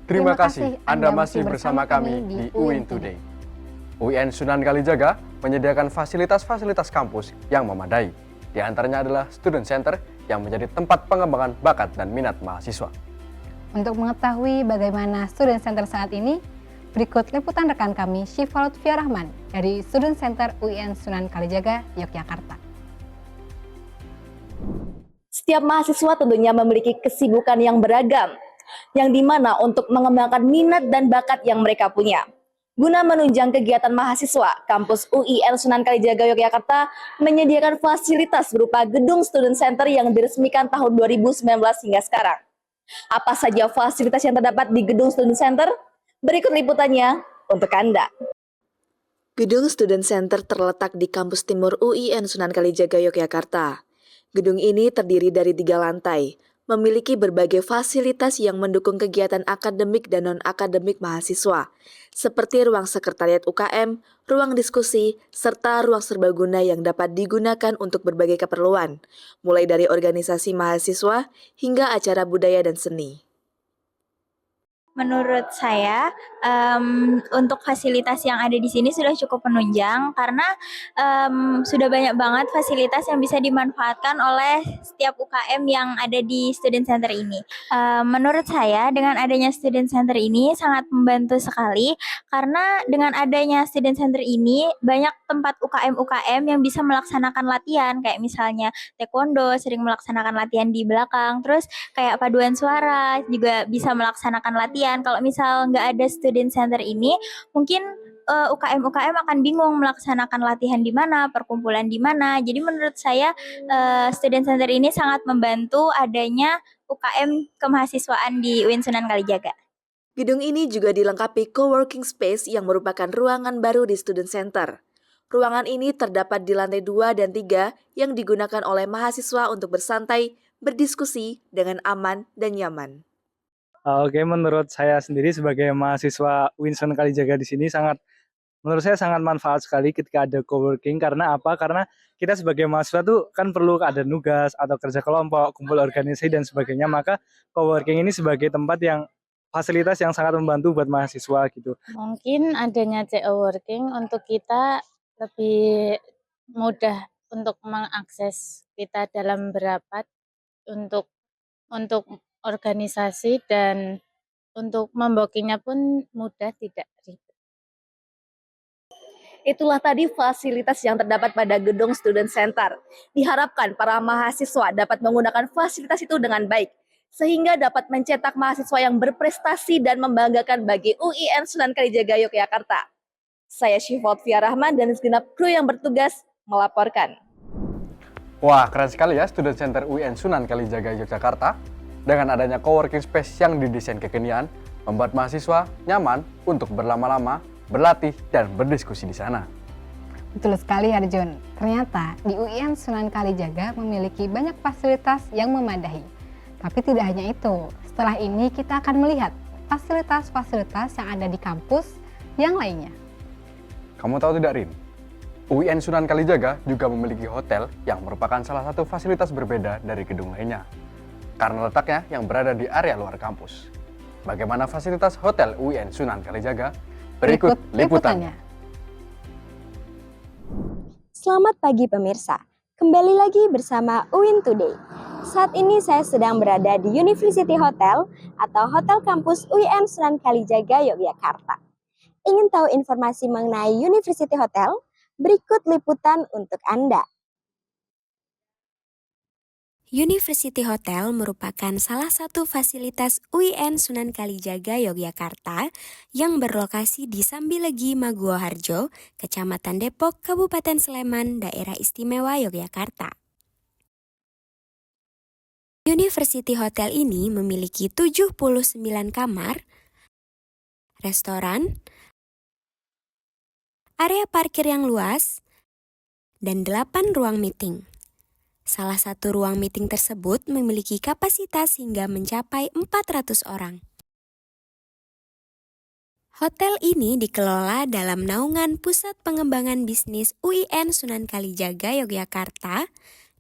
Terima kasih Anda masih bersama kami di UIN Today. UIN Sunan Kalijaga menyediakan fasilitas-fasilitas kampus yang memadai. Di antaranya adalah Student Center yang menjadi tempat pengembangan bakat dan minat mahasiswa. Untuk mengetahui bagaimana Student Center saat ini, berikut liputan rekan kami Syifa Lutfia Rahman dari Student Center UIN Sunan Kalijaga, Yogyakarta. Setiap mahasiswa tentunya memiliki kesibukan yang beragam, yang dimana untuk mengembangkan minat dan bakat yang mereka punya. Guna menunjang kegiatan mahasiswa, kampus UIN Sunan Kalijaga Yogyakarta menyediakan fasilitas berupa gedung Student Center yang diresmikan tahun 2019 hingga sekarang. Apa saja fasilitas yang terdapat di gedung Student Center? Berikut liputannya untuk Anda. Gedung Student Center terletak di kampus timur UIN Sunan Kalijaga Yogyakarta. Gedung ini terdiri dari 3 lantai, memiliki berbagai fasilitas yang mendukung kegiatan akademik dan non-akademik mahasiswa, seperti ruang sekretariat UKM, ruang diskusi, serta ruang serbaguna yang dapat digunakan untuk berbagai keperluan, mulai dari organisasi mahasiswa hingga acara budaya dan seni. Menurut saya, untuk fasilitas yang ada di sini sudah cukup menunjang karena sudah banyak banget fasilitas yang bisa dimanfaatkan oleh setiap UKM yang ada di Student Center ini. Menurut saya, dengan adanya Student Center ini sangat membantu sekali karena dengan adanya Student Center ini banyak tempat UKM-UKM yang bisa melaksanakan latihan, kayak misalnya taekwondo sering melaksanakan latihan di belakang, terus kayak paduan suara juga bisa melaksanakan latihan. Kalau misal nggak ada Student Center ini, mungkin UKM-UKM akan bingung melaksanakan latihan di mana, perkumpulan di mana. Jadi menurut saya Student Center ini sangat membantu adanya UKM kemahasiswaan di UIN Sunan Kalijaga. Gedung ini juga dilengkapi coworking space yang merupakan ruangan baru di Student Center. Ruangan ini terdapat di lantai 2 dan 3 yang digunakan oleh mahasiswa untuk bersantai, berdiskusi dengan aman dan nyaman. Oke, menurut saya sendiri sebagai mahasiswa UIN Sunan Kalijaga di sini menurut saya sangat manfaat sekali ketika ada coworking. Karena apa? Karena kita sebagai mahasiswa tuh kan perlu ada nugas atau kerja kelompok, kumpul organisasi dan sebagainya. Maka coworking ini sebagai tempat yang fasilitas yang sangat membantu buat mahasiswa gitu. Mungkin adanya co-working untuk kita lebih mudah untuk mengakses kita dalam berapat untuk organisasi dan untuk membooking-nya pun mudah, tidak ribet. Itulah tadi fasilitas yang terdapat pada gedung Student Center. Diharapkan para mahasiswa dapat menggunakan fasilitas itu dengan baik, sehingga dapat mencetak mahasiswa yang berprestasi dan membanggakan bagi UIN Sunan Kalijaga Yogyakarta. Saya Syifa Lutfia Rahman dan segenap kru yang bertugas melaporkan. Wah, keren sekali ya Student Center UIN Sunan Kalijaga Yogyakarta. Dengan adanya coworking space yang didesain kekinian, membuat mahasiswa nyaman untuk berlama-lama, berlatih, dan berdiskusi di sana. Betul sekali Arjun, ternyata di UIN Sunan Kalijaga memiliki banyak fasilitas yang memadai. Tapi tidak hanya itu, setelah ini kita akan melihat fasilitas-fasilitas yang ada di kampus yang lainnya. Kamu tahu tidak, Rin? UIN Sunan Kalijaga juga memiliki hotel yang merupakan salah satu fasilitas berbeda dari gedung lainnya, karena letaknya yang berada di area luar kampus. Bagaimana fasilitas hotel UIN Sunan Kalijaga? Berikut liputannya. Selamat pagi pemirsa, kembali lagi bersama UIN Today. Saat ini saya sedang berada di University Hotel atau Hotel Kampus UIN Sunan Kalijaga Yogyakarta. Ingin tahu informasi mengenai University Hotel? Berikut liputan untuk Anda. University Hotel merupakan salah satu fasilitas UIN Sunan Kalijaga Yogyakarta yang berlokasi di Sambilegi Maguwoharjo, Kecamatan Depok, Kabupaten Sleman, Daerah Istimewa Yogyakarta. University Hotel ini memiliki 79 kamar, restoran, area parkir yang luas, dan 8 ruang meeting. Salah satu ruang meeting tersebut memiliki kapasitas hingga mencapai 400 orang. Hotel ini dikelola dalam naungan Pusat Pengembangan Bisnis UIN Sunan Kalijaga Yogyakarta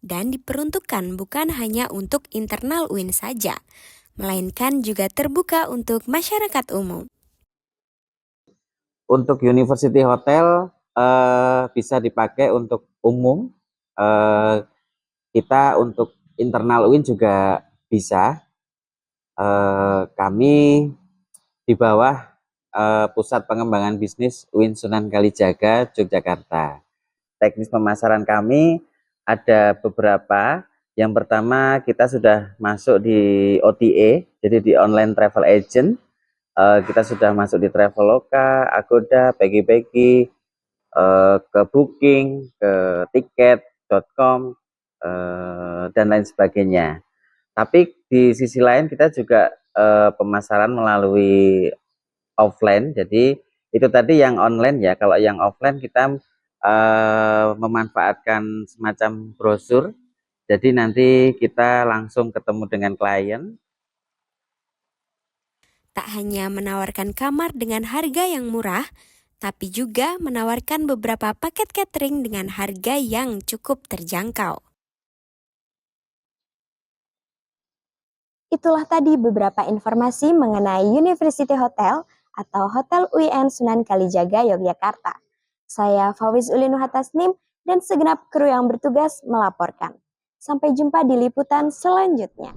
dan diperuntukkan bukan hanya untuk internal UIN saja, melainkan juga terbuka untuk masyarakat umum. Untuk University Hotel bisa dipakai untuk umum, kita untuk internal UIN juga bisa. Kami di bawah Pusat Pengembangan Bisnis UIN Sunan Kalijaga, Yogyakarta. Teknis pemasaran kami ada beberapa. Yang pertama, kita sudah masuk di OTA, jadi di Online Travel Agent. Kita sudah masuk di Traveloka, Agoda, Peggy, ke Booking, ke Tiket.com, dan lain sebagainya. Tapi di sisi lain kita juga pemasaran melalui offline. Jadi itu tadi yang online ya. Kalau yang offline kita memanfaatkan semacam brosur. Jadi nanti kita langsung ketemu dengan klien. Tak hanya menawarkan kamar dengan harga yang murah, tapi juga menawarkan beberapa paket catering dengan harga yang cukup terjangkau. Itulah tadi beberapa informasi mengenai University Hotel atau Hotel UIN Sunan Kalijaga, Yogyakarta. Saya Fauziz Ulinu Hatasnim dan segenap kru yang bertugas melaporkan. Sampai jumpa di liputan selanjutnya.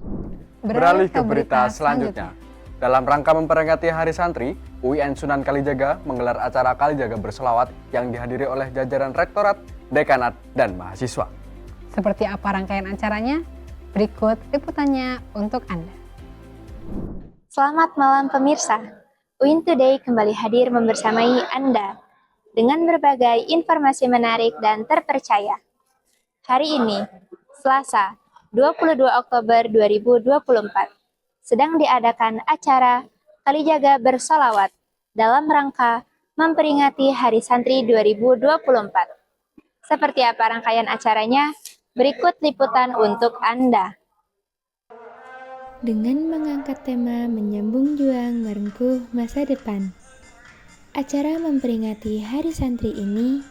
Beralih ke berita selanjutnya. Dalam rangka memperingati Hari Santri, UIN Sunan Kalijaga menggelar acara Kalijaga Berselawat yang dihadiri oleh jajaran rektorat, dekanat, dan mahasiswa. Seperti apa rangkaian acaranya? Berikut liputannya untuk Anda. Selamat malam pemirsa. UIN Today kembali hadir membersamai Anda dengan berbagai informasi menarik dan terpercaya. Hari ini, Selasa, 22 Oktober 2024, sedang diadakan acara Kalijaga Bersolawat dalam rangka memperingati Hari Santri 2024. Seperti apa rangkaian acaranya? Berikut liputan untuk Anda. Dengan mengangkat tema menyambung juang merengkuh masa depan, acara memperingati Hari Santri ini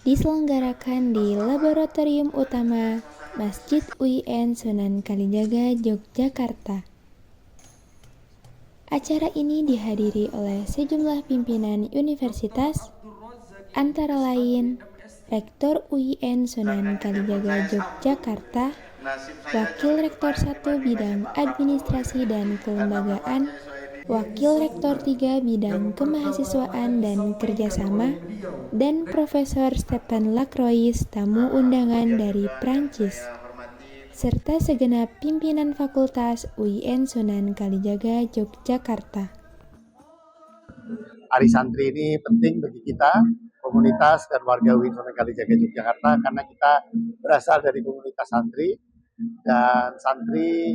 diselenggarakan di Laboratorium Utama Masjid UIN Sunan Kalijaga, Yogyakarta. Acara ini dihadiri oleh sejumlah pimpinan universitas, antara lain Rektor UIN Sunan Kalijaga Yogyakarta, Wakil Rektor 1 Bidang Administrasi dan Kelembagaan, Wakil Rektor 3 Bidang Kemahasiswaan dan Kerjasama, dan Profesor Stephen Lacroix, tamu undangan dari Prancis, serta segenap pimpinan Fakultas UIN Sunan Kalijaga Yogyakarta. Hari Santri ini penting bagi kita, komunitas dan warga UIN Sunan Kalijaga Yogyakarta, karena kita berasal dari komunitas santri, dan santri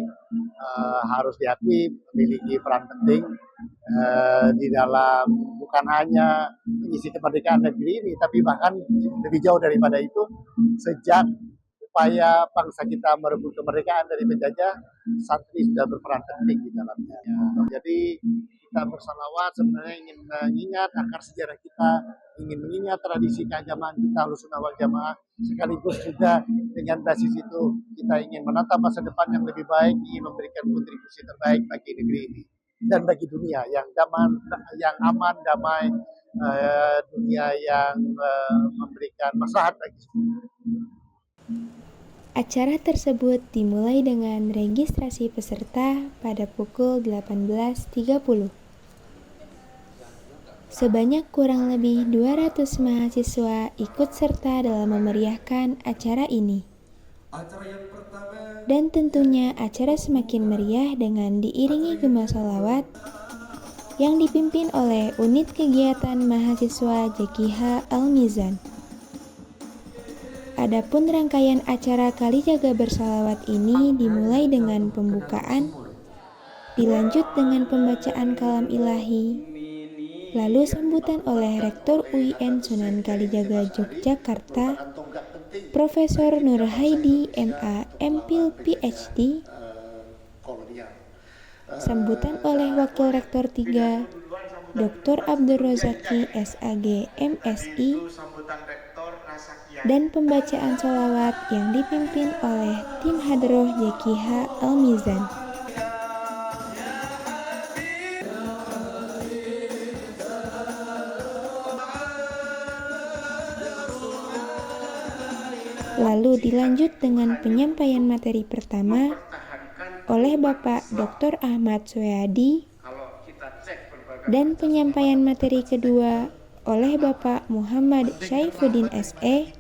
harus diakui memiliki peran penting di dalam bukan hanya mengisi kemerdekaan negeri ini, tapi bahkan lebih jauh daripada itu. Sejak upaya bangsa kita merebut kemerdekaan dari penjajah, santri sudah berperan penting di dalamnya. Jadi kita bersalawat sebenarnya ingin mengingat akar sejarah kita, ingin mengingat tradisi keagamaan kita Ahlussunnah wal Jamaah, sekaligus juga dengan basis itu kita ingin menatap masa depan yang lebih baik, ingin memberikan kontribusi terbaik bagi negeri ini dan bagi dunia yang aman, damai, dunia yang memberikan maslahat bagi semua. Acara tersebut dimulai dengan registrasi peserta pada pukul 18.30. Sebanyak kurang lebih 200 mahasiswa ikut serta dalam memeriahkan acara ini. Dan tentunya acara semakin meriah dengan diiringi gema sholawat yang dipimpin oleh Unit Kegiatan Mahasiswa JKH Al-Mizan. Adapun rangkaian acara Kalijaga Bersolawat ini dimulai dengan pembukaan, dilanjut dengan pembacaan kalam ilahi, lalu sambutan oleh Rektor UIN Sunan Kalijaga Yogyakarta, Profesor Nur Haidi MA MPhil PhD, sambutan oleh Wakil Rektor 3, Dr. Abdul Rozaki SAG MSI, dan pembacaan sholawat yang dipimpin oleh tim Hadroh JKH Al-Mizan. Lalu dilanjut dengan penyampaian materi pertama oleh Bapak Dr. Ahmad Soehadi dan penyampaian materi kedua oleh Bapak Muhammad Syaifuddin SE.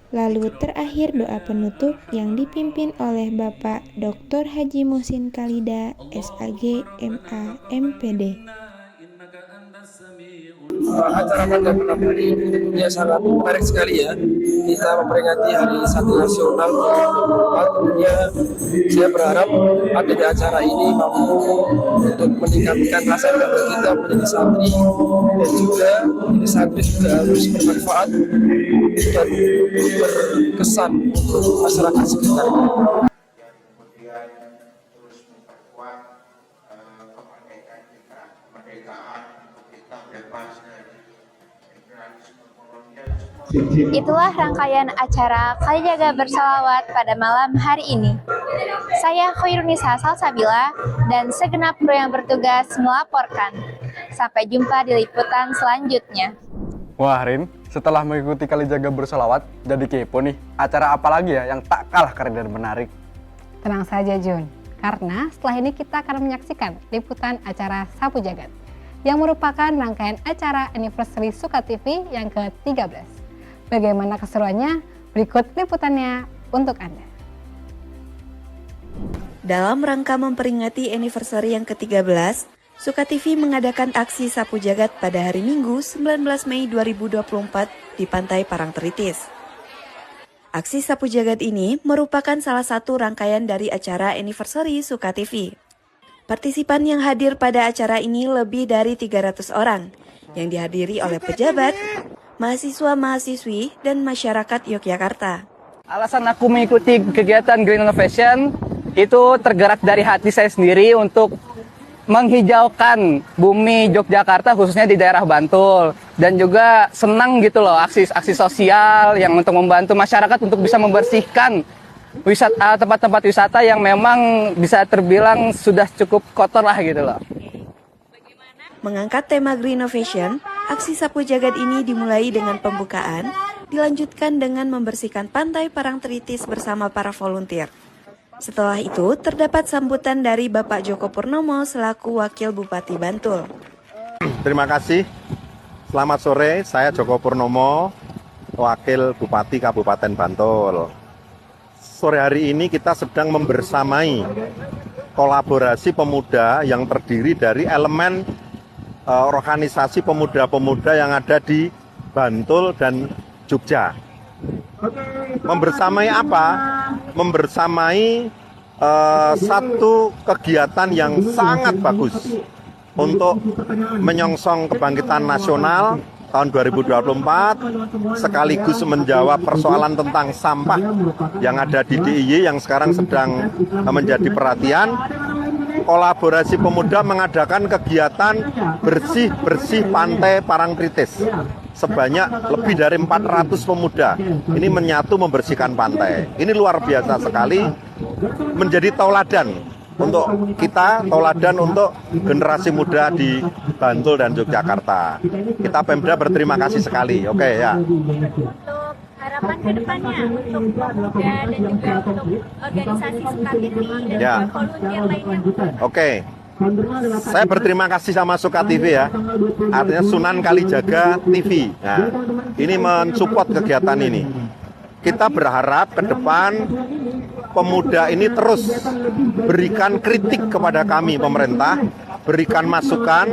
Lalu terakhir doa penutup yang dipimpin oleh Bapak Dr. Haji Muhsin Khalida SAG MA MPD. Acara pada malam hari ini ya sangat menarik sekali ya. Kita memperingati Hari Santri Nasional tentunya saya berharap adanya acara ini mampu untuk meningkatkan rasa bangga kita menjadi santri, dan juga menjadi santri juga harus bermanfaat dan berkesan untuk masyarakat sekitar. Itulah rangkaian acara Kalijaga Bersalawat pada malam hari ini. Saya Khairunisa Salsabila dan segenap kru yang bertugas melaporkan. Sampai jumpa di liputan selanjutnya. Wah Rin, setelah mengikuti Kalijaga Bersalawat, jadi kepo nih, acara apa lagi ya yang tak kalah keren dan menarik? Tenang saja Jun, karena setelah ini kita akan menyaksikan liputan acara Sapu Jagat yang merupakan rangkaian acara anniversary Suka TV yang ke-13. Bagaimana keseruannya? Berikut liputannya untuk Anda. Dalam rangka memperingati anniversary yang ke-13, Suka TV mengadakan aksi Sapu Jagat pada hari Minggu 19 Mei 2024 di Pantai Parangtritis. Aksi Sapu Jagat ini merupakan salah satu rangkaian dari acara anniversary Suka TV. Partisipan yang hadir pada acara ini lebih dari 300 orang, yang dihadiri oleh pejabat, mahasiswa-mahasiswi, dan masyarakat Yogyakarta. Alasan aku mengikuti kegiatan Green Innovation itu tergerak dari hati saya sendiri untuk menghijaukan bumi Yogyakarta khususnya di daerah Bantul, dan juga senang gitu loh aksi sosial yang untuk membantu masyarakat untuk bisa membersihkan tempat-tempat wisata yang memang bisa terbilang sudah cukup kotor lah gitu loh. Mengangkat tema Green Innovation, aksi Sapu Jagat ini dimulai dengan pembukaan, dilanjutkan dengan membersihkan Pantai Parangtritis bersama para volunteer. Setelah itu, terdapat sambutan dari Bapak Joko Purnomo selaku Wakil Bupati Bantul. Terima kasih. Selamat sore, saya Joko Purnomo, Wakil Bupati Kabupaten Bantul. Sore hari ini kita sedang membersamai kolaborasi pemuda yang terdiri dari elemen organisasi pemuda-pemuda yang ada di Bantul dan Jogja. Membersamai apa? Membersamai satu kegiatan yang sangat bagus untuk menyongsong kebangkitan nasional tahun 2024, sekaligus menjawab persoalan tentang sampah yang ada di DIY yang sekarang sedang menjadi perhatian. Kolaborasi pemuda mengadakan kegiatan bersih-bersih Pantai Parangtritis sebanyak lebih dari 400 pemuda. Ini menyatu membersihkan pantai. Ini luar biasa sekali, menjadi tauladan untuk kita, tauladan untuk generasi muda di Bantul dan Yogyakarta. Kita Pemda berterima kasih sekali. Oke ya. Harapan ke depannya untuk pemuda dan juga untuk organisasi Suka TV dan ya. juga volunteer lainnya. Oke. Saya berterima kasih sama Suka TV ya. Artinya Sunan Kalijaga TV. Nah, ini mensupport kegiatan ini. Kita berharap ke depan pemuda ini terus berikan kritik kepada kami pemerintah, berikan masukan,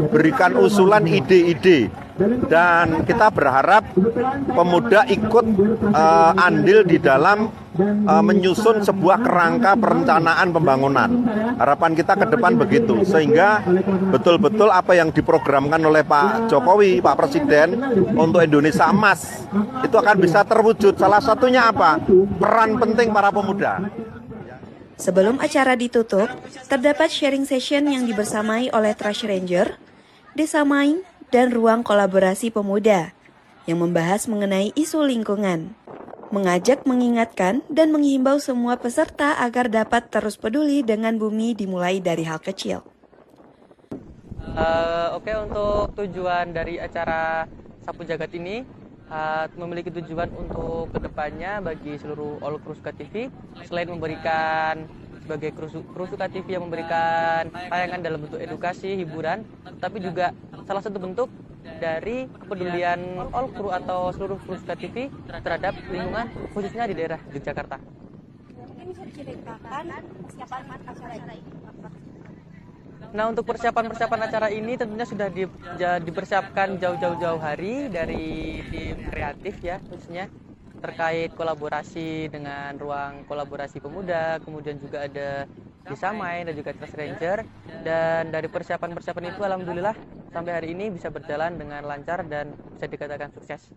berikan usulan ide-ide. Dan kita berharap pemuda ikut andil di dalam menyusun sebuah kerangka perencanaan pembangunan. Harapan kita ke depan begitu, sehingga betul-betul apa yang diprogramkan oleh Pak Jokowi, Pak Presiden untuk Indonesia Emas itu akan bisa terwujud. Salah satunya apa? Peran penting para pemuda. Sebelum acara ditutup, terdapat sharing session yang dibersamai oleh Trash Ranger, Desa Maing, dan Ruang Kolaborasi Pemuda yang membahas mengenai isu lingkungan, mengajak, mengingatkan, dan menghimbau semua peserta agar dapat terus peduli dengan bumi dimulai dari hal kecil. Oke, untuk tujuan dari acara Sapu Jagat ini, memiliki tujuan untuk kedepannya bagi seluruh all kru Suka TV, selain memberikan sebagai kru Suka TV yang memberikan tayangan dalam bentuk edukasi, hiburan, tapi juga salah satu bentuk dari kepedulian all kru atau seluruh kru Suka TV terhadap lingkungan khususnya di daerah Yogyakarta. Mungkin bisa diceritakan persiapan acara ini. Nah, untuk persiapan acara ini tentunya sudah dipersiapkan jauh-jauh hari dari tim kreatif ya, khususnya terkait kolaborasi dengan ruang kolaborasi pemuda, kemudian juga ada Disamai dan juga Trust Ranger. Dan dari persiapan itu alhamdulillah sampai hari ini bisa berjalan dengan lancar dan bisa dikatakan sukses.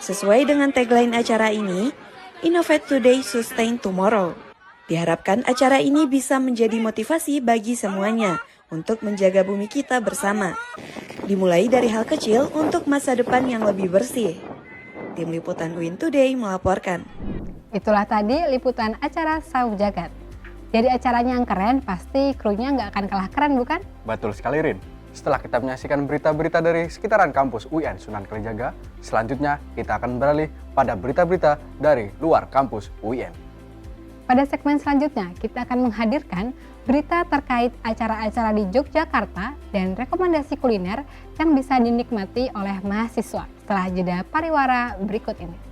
Sesuai dengan tagline acara ini, Innovate Today, Sustain Tomorrow. Diharapkan acara ini bisa menjadi motivasi bagi semuanya untuk menjaga bumi kita bersama. Dimulai dari hal kecil untuk masa depan yang lebih bersih. Tim Liputan UIN Today melaporkan. Itulah tadi liputan acara Sauh Jagat. Jadi acaranya yang keren, pasti krunya nggak akan kalah keren, bukan? Betul sekali, Rin. Setelah kita menyaksikan berita-berita dari sekitaran kampus UIN Sunan Kalijaga, selanjutnya kita akan beralih pada berita-berita dari luar kampus UIN. Pada segmen selanjutnya, kita akan menghadirkan berita terkait acara-acara di Yogyakarta dan rekomendasi kuliner yang bisa dinikmati oleh mahasiswa setelah jeda pariwara berikut ini.